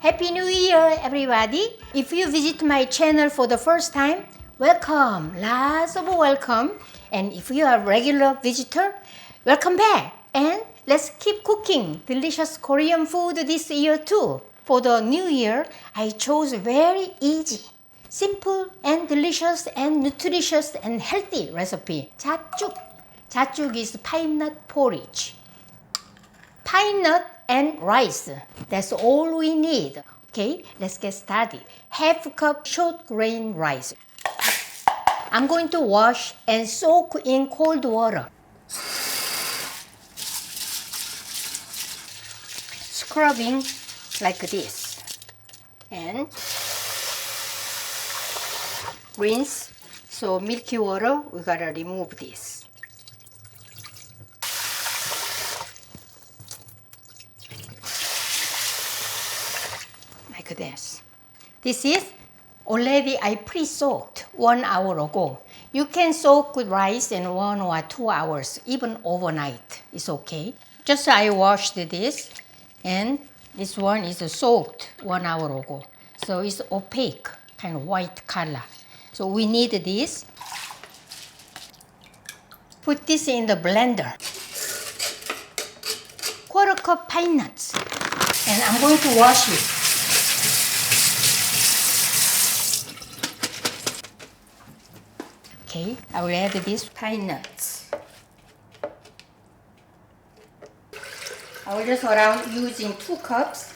Happy New Year, everybody! If you visit my channel for the first time, welcome! Lots of welcome. And if you are a regular visitor, welcome back! And let's keep cooking delicious Korean food this year too. For the new year, I chose very easy, simple and delicious and nutritious and healthy recipe. Jatjuk. Jatjuk is pine nut porridge. Pine nut and rice. That's all we need. Okay, let's get started. Half cup short grain rice. I'm going to wash and soak in cold water. Scrubbing like this. And rinse. So milky water, we gotta remove this. Like this. This is already I pre-soaked 1 hour ago. You can soak rice in 1 or 2 hours, even overnight. It's okay. Just I washed this, and this one is soaked 1 hour ago. So it's opaque, kind of white color. So we need this. Put this in the blender. 1/4 cup pine nuts. And I'm going to wash it. Okay, I will add these pine nuts. I will just around using 2 cups.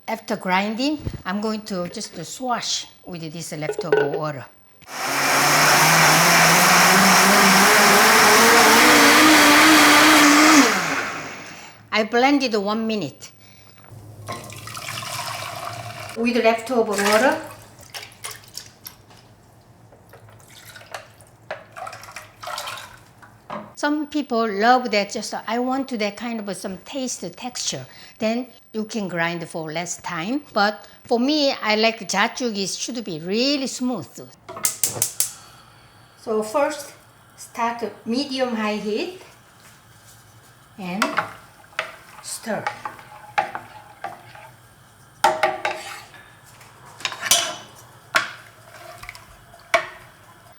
After grinding, I'm going to just swash with this leftover water. I blended 1 minute. With leftover water, some people love that just, I want to that kind of some taste, texture. Then you can grind for less time. But for me, I like jatjuk, it should be really smooth. So first, start medium-high heat and stir.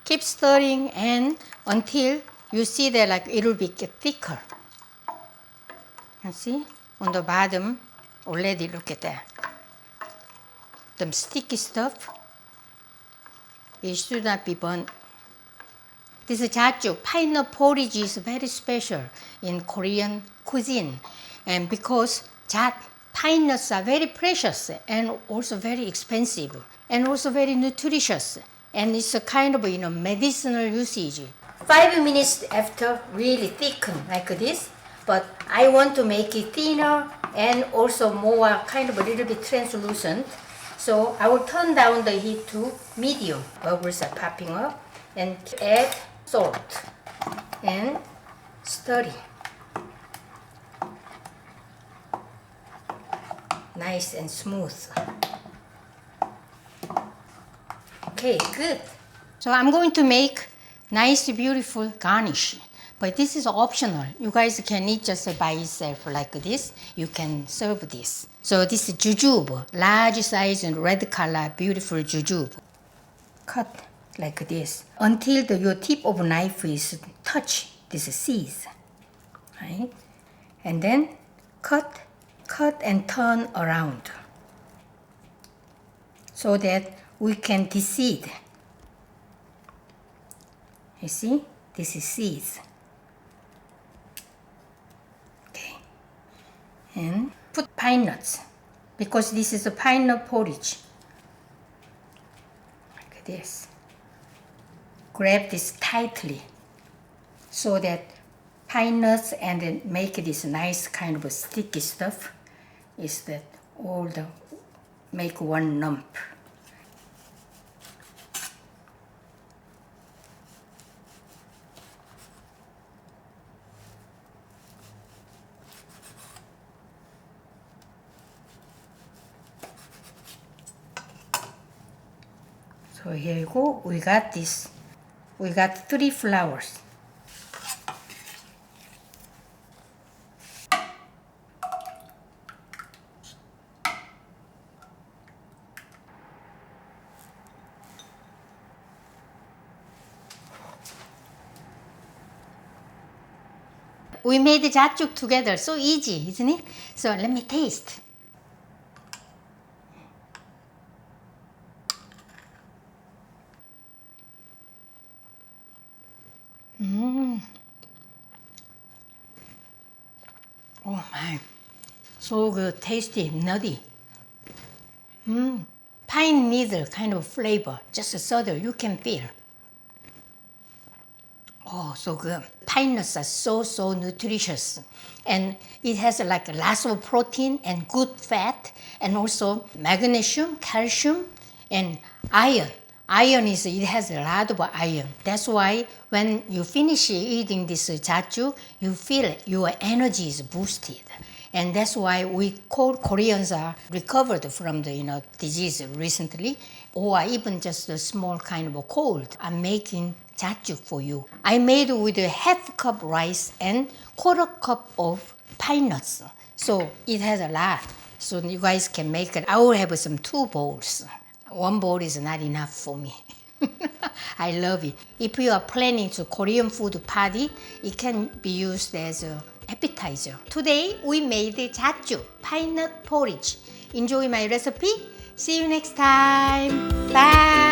Keep stirring and until you see that like it will be get thicker. You see on the bottom already, look at that. The sticky stuff, it should not be burnt. This jatjuk, pine nut porridge, is very special in Korean cuisine. And because pine nuts are very precious and also very expensive and also very nutritious. And it's a kind of medicinal usage. 5 minutes after, really thicken like this. But I want to make it thinner and also more kind of a little bit translucent. So I will turn down the heat to medium. Bubbles are popping up. And add salt and stir it. Nice and smooth. Okay, good. So I'm going to make nice, beautiful garnish. But this is optional. You guys can eat just by itself like this. You can serve this. So this is jujube, large size and red color, beautiful jujube. Cut like this until your tip of knife is touch this seeds. Right? And then cut and turn around so that we can de-seed. You see, this is seeds. Okay, and put pine nuts because this is a pine nut porridge. Like this. Grab this tightly so that pine nuts and then make this nice kind of a sticky stuff. Is that all the make one lump. So here you go, we got this. We got 3 flowers. we made the jatjuk together. So easy, isn't it? So let me taste. Oh my, so good, tasty, nutty. Pine needle kind of flavor, just subtle, you can feel. Oh, so good. Pine nuts are so nutritious. And it has like lots of protein and good fat, and also magnesium, calcium, and iron. It has a lot of iron. That's why when you finish eating this jatjuk, you feel it, your energy is boosted. And that's why we Koreans are recovered from the disease recently, or even just a small kind of a cold. I'm making jatjuk for you. I made with a half cup rice and quarter cup of pine nuts. So it has a lot. So you guys can make it. I will have some 2 bowls. 1 bowl is not enough for me. I love it. If you are planning to Korean food party, it can be used as an appetizer. Today we made jatjuk, pine nut porridge. Enjoy my recipe. See you next time. Bye.